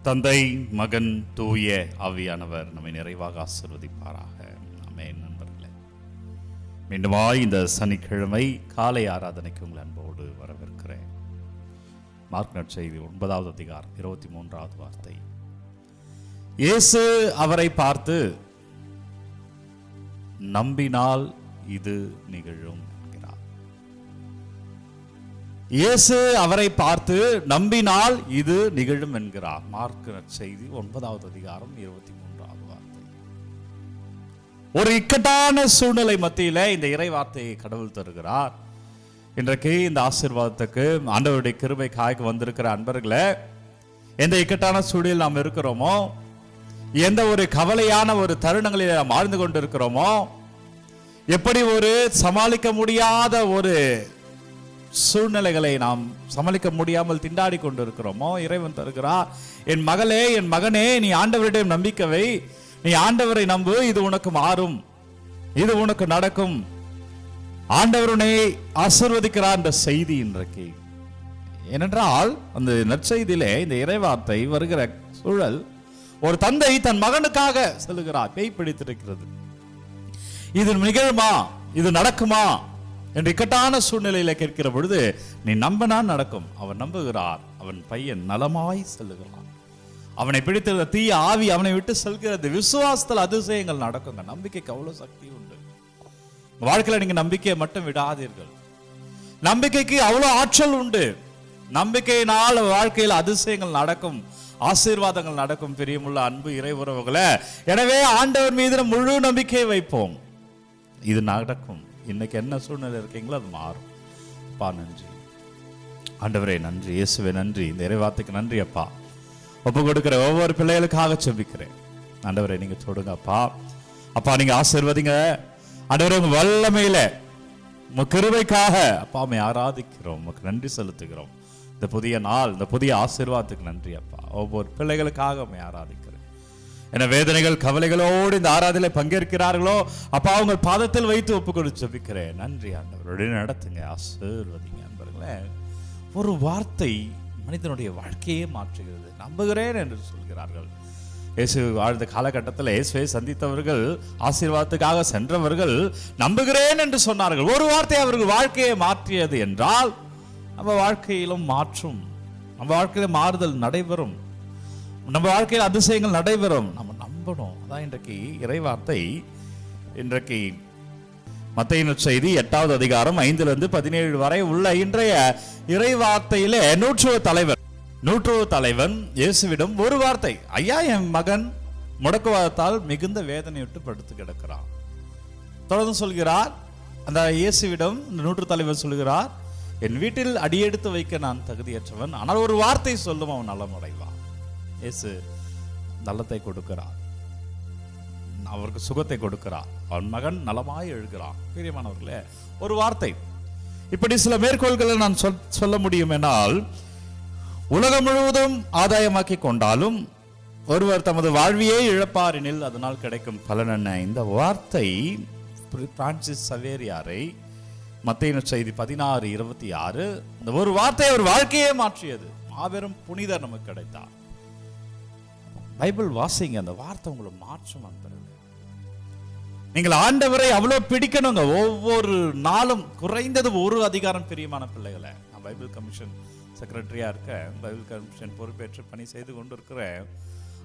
தந்தை, மகன், தூய ஆவியானவர் நம்மை நிறைவாக ஆசீர்வதிப்பாராக. ஆமென். நண்பர்களே, மீண்டுமாய் இந்த சனிக்கிழமை காலை ஆராதனைக்கு உங்கள் அன்போடு வரவேற்கிறேன். மார்க் நற்செய்தி 9வது அதிகாரம் 23வது வார்த்தை. இயேசு அவரை பார்த்து, நம்பினால் இது நிகழும் என்கிறார். இயேசு அவரை பார்த்து நம்பினால் இது நிகழும் என்கிறார். மார்க் நற்செய்தி 9வது அதிகாரம் 23வது வார்த்தை. ஒரு இக்கட்டான சூழ்நிலை மத்தியில இந்த இறை வார்த்தையை கடவுள் தருகிறார். இன்றைக்கு இந்த ஆசீர்வாதத்துக்கு ஆண்டவருடைய கிருபைக்காக வந்திருக்கிற அன்பர்களே, எந்த இக்கட்டான சூழலில் நாம் இருக்கிறோமோ, எந்த ஒரு கவலையான ஒரு தருணங்களில் நாம் வாழ்ந்து கொண்டிருக்கிறோமோ, எப்படி ஒரு சமாளிக்க முடியாத ஒரு சூழ்நிலைகளை நாம் சமாளிக்க முடியாமல் திண்டாடி கொண்டிருக்கிறோமோ, இறைவன் தருகிறார், என் மகளே, என் மகனே, நீ ஆண்டவரிடம் நம்பிக்கை வை, நீ ஆண்டவரை நம்பு, இது உனக்கு மாறும், இது உனக்கு நடக்கும், ஆண்டவர் உன்னை ஆசீர்வதிக்கிறார் என்ற செய்தி இன்றைக்கு. ஏனென்றால் அந்த நற்செய்தியிலே இந்த இறைவார்த்தை வருகிற சூழல், ஒரு தந்தை தன் மகனுக்காக சொல்லுகிறார். பேய் பிடித்திருக்கிறது, இது நிகழுமா, இது நடக்குமா என்று இக்கட்டான சூழ்நிலையில கேட்கிற பொழுது, நீ நம்பினா நடக்கும். அவன் நம்புகிறார். அவன் பையன் நலமாய் செல்லுகிறான். அவனை பிடித்த தீய ஆவி அவனை விட்டு செல்கிறது. விசுவாசத்தில் அதிசயங்கள் நடக்குங்க. நம்பிக்கைக்கு அவ்வளவு சக்தி உண்டு. வாழ்க்கையில நீங்க நம்பிக்கையை மட்டும் விடாதீர்கள். நம்பிக்கைக்கு அவ்வளவு ஆற்றல் உண்டு. நம்பிக்கையினால் வாழ்க்கையில் அதிசயங்கள் நடக்கும், ஆசீர்வாதங்கள் நடக்கும். பிரியமுள்ள அன்பு இறை உறவுகளே, எனவே ஆண்டவர் மீது முழு நம்பிக்கையை வைப்போம். இது நடக்கும். இன்னைக்கு என்ன சூழ்நிலை இருக்கீங்களோ அது மாறும். அப்பா நன்றி, ஆண்டவரே நன்றி, இயேசுவே நன்றி, இந்த இறைவார்த்தைக்கு நன்றி. அப்பா, ஒப்பு கொடுக்கிற ஒவ்வொரு பிள்ளைகளுக்காக செபிக்கிறேன். ஆண்டவரே நீங்க தொடுங்க அப்பா. அப்பா நீங்க ஆசீர்வதிங்க ஆண்டவரே. உங்க வல்லமையில உங்க கிருபைக்காக அப்பா உம்மை ஆராதிக்கிறோம், உமக்கு நன்றி செலுத்துகிறோம். இந்த புதிய நாள், இந்த புதிய ஆசீர்வாதத்துக்கு நன்றி அப்பா. ஒவ்வொரு பிள்ளைகளுக்காக உம்மை ஆராதிக்கிறேன். என்ன வேதனைகள் கவலைகளோடு இந்த ஆராதனை பங்கேற்கிறார்களோ அப்பா, உங்கள் பாதத்தில் வைத்து ஒப்பு கொடுத்து ஜெபிக்கிறேன். நன்றி ஆண்டவருடைய நடத்துங்க, ஆசீர்வதிங்க. நண்பர்களே, ஒரு வார்த்தை மனிதனுடைய வாழ்க்கையே மாற்றுகிறது. நம்புகிறேன் என்று சொல்கிறார்கள். இயேசு வாழ்ந்த காலகட்டத்தில் இயேசுவை சந்தித்தவர்கள், ஆசீர்வாதத்துக்காக சென்றவர்கள் நம்புகிறேன் என்று சொன்னார்கள். ஒரு வார்த்தை அவர்கள் வாழ்க்கையை மாற்றியது என்றால் நம்ம வாழ்க்கையிலும் மாற்றும், நம்ம வாழ்க்கையில மாறுதல் நடைபெறும், நம்ம வாழ்க்கையில் அதிசயங்கள் நடைபெறும். நம்ம நம்பணும். அதான் இன்றைக்கு இறைவார்த்தை. இன்றைக்கு மத்தேயு நற்செய்தி 8வது அதிகாரம் 5லிருந்து 17 வரை உள்ள இன்றைய இறைவார்த்தையிலே நூற்றுவ தலைவன் இயேசுவிடம் ஒரு வார்த்தை, ஐயா என் மகன் முடக்குவாதத்தால் மிகுந்த வேதனையிட்டு படுத்து கிடக்கிறான். தொடர்ந்து சொல்கிறார் அந்த இயேசுவிடம் நூற்று தலைவர் சொல்கிறார், என் வீட்டில் அடியெடுத்து வைக்க நான் தகுதியற்றவன், ஆனால் ஒரு வார்த்தை சொல்லும் அவன் நலமடைவான். இயேசு நலத்தை கொடுக்கிறார், அவருக்கு சுகத்தை கொடுக்கிறார். அவன் மகன் நலமாய் எழுகிறான். பிரியமானவர்களே, ஒரு வார்த்தை. இப்படி சில மேற்கோள்களை நான் சொல்ல முடியும். என்னால் உலகம் முழுவதும் ஆதாயமாக்கி கொண்டாலும் ஒருவர் தமது வாழ்வியை இழப்பார் எனில் அதனால் கிடைக்கும் பலன் என்ன? இந்த வார்த்தை பிரான்சிஸ் சவேரியாரை மத்தேயு நற்செய்தி 16:26, இந்த ஒரு வார்த்தை ஒரு வாழ்க்கையே மாற்றியது. மாபெரும் புனிதர் நமக்கு கிடைத்தார். பைபிள் வாசிங்க, அந்த வார்த்தை உங்களை மாற்றும். நீங்கள் ஆண்டவரை அவ்வளவு பிடிக்கணுங்க. ஒவ்வொரு நாளும் குறைந்தது ஒரு அதிகாரம். பிரியமான பிள்ளைகளை, நான் பைபிள் கமிஷன் செக்ரட்டரியா இருக்கேன். பைபிள் கமிஷன் பொறுப்பேற்று பணி செய்து கொண்டு இருக்கிறேன்.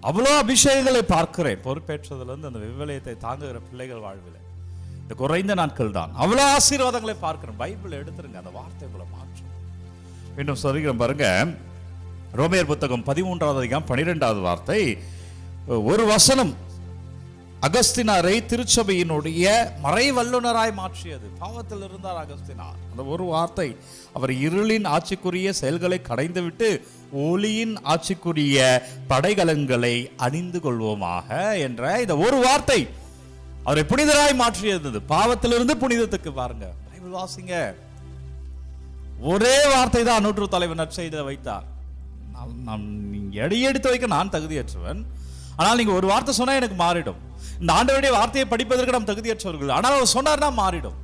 அவ்வளோ அபிஷேகங்களை பார்க்கிறேன். பொறுப்பேற்றதுல இருந்து அந்த விவிலியத்தை தாங்குகிற பிள்ளைகள் வாழ்வில் இந்த குறைந்த நாட்கள் தான் அவ்வளோ ஆசீர்வாதங்களை பார்க்கிறேன். பைபிள் எடுத்துருங்க, அந்த வார்த்தை உங்களை மாற்றும். மீண்டும் சொல்கிறேன் பாருங்க, ரோமையர் புத்தகம் 13வது அதிகாரம் 12வது வார்த்தை. ஒரு வசனம் அகஸ்தினாரை திருச்சபையினுடைய மறை வல்லுனராய் மாற்றியது. பாவத்தில் இருந்தார் அகஸ்தினார். அந்த ஒரு வார்த்தை அவர் இருளின் ஆட்சிக்குரிய செயல்களை கடைந்துவிட்டு ஒளியின் ஆட்சிக்குரிய படைகலன்களை அணிந்து கொள்வோமாக என்ற இந்த ஒரு வார்த்தை அவரை புனிதராய் மாற்றியது. பாவத்திலிருந்து புனிதத்துக்கு. பாருங்க, பைபிள் வாசிங்க. ஒரே வார்த்தை தான் நூற்று தலைவர் நற்செய்தியில வைத்தார். எடையெடுத்து வைக்க நான் தகுதியற்றவன், ஆனால் நீங்க ஒரு வார்த்தை சொன்னா எனக்கு மாறிடும். இந்த ஆண்டவருடைய வார்த்தையை படிப்பதற்கு நாம் தகுதியற்றவர்கள், ஆனால் அவர் சொன்னார்னா மாறிடும்.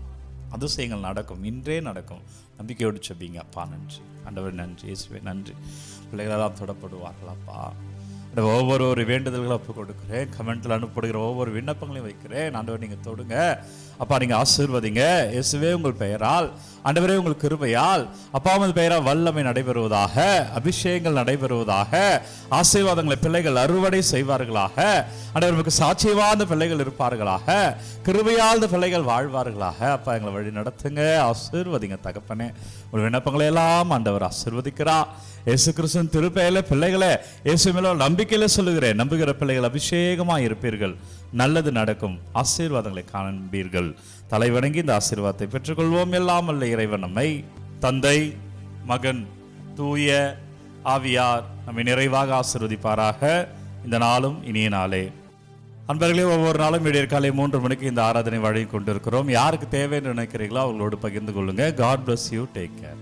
அதிசயங்கள் நடக்கும், இன்றே நடக்கும். நம்பிக்கையோடு செபிங்க. அப்பா நன்றி, ஆண்டவர் நன்றி, இயேசுவே நன்றி. பிள்ளைகளெல்லாம் தொடப்படுவார்கள். அப்பா ஒவ்வொரு வேண்டுதல்களை ஒப்பு கொடுக்குறேன். கமெண்ட்ல அனுப்படுகிற ஒவ்வொரு விண்ணப்பங்களையும் வைக்கிறேன். ஆண்டவர் நீங்க தொடுங்க அப்பா, நீங்க ஆசீர்வதிங்க. இயேசுவே உங்கள் பெயரால், ஆண்டவரே உங்கள் கிருபையால் அப்பா உங்கள் பெயரால் வல்லமை நடைபெறுவதாக, அபிஷேகங்கள் நடைபெறுவதாக, ஆசீர்வாதங்களை பிள்ளைகள் அறுவடை செய்வார்களாக, ஆண்டவருக்கு சாட்சியவாத பிள்ளைகள் இருப்பார்களாக, கிருபையால் பிள்ளைகள் வாழ்வார்களாக. அப்பா எங்களை வழி நடத்துங்க, ஆசீர்வதிங்க தகப்பனே. ஒரு விண்ணப்பங்களை எல்லாம் ஆண்டவர் ஆசீர்வதிக்கிறார். இயேசு கிறிஸ்துவின் திருப்பெயர்ல பிள்ளைகளை இயேசு மேல நம்பிக்கையில சொல்லுகிறேன். நம்புகிற பிள்ளைகள் அபிஷேகமா இருப்பீர்கள், நல்லது நடக்கும், ஆசீர்வாதங்களை காண்பீர்கள். தலை வணங்கி இந்த ஆசீர்வாதத்தை பெற்றுக்கொள்வோம். எல்லாம் அல்ல இறைவன் நம்மை தந்தை, மகன், தூய ஆவியார் நம்மை நிறைவாக ஆசீர்வதிப்பாராக. இந்த நாளும் இனிய நாளே. அன்பர்களே, ஒவ்வொரு நாளும் விடியற்காலை 3 மணிக்கு இந்த ஆராதனை வழங்கி கொண்டிருக்கிறோம். யாருக்கு தேவை என்று நினைக்கிறீங்களோ அவங்களோடு பகிர்ந்து கொள்ளுங்க. God bless you. Take care.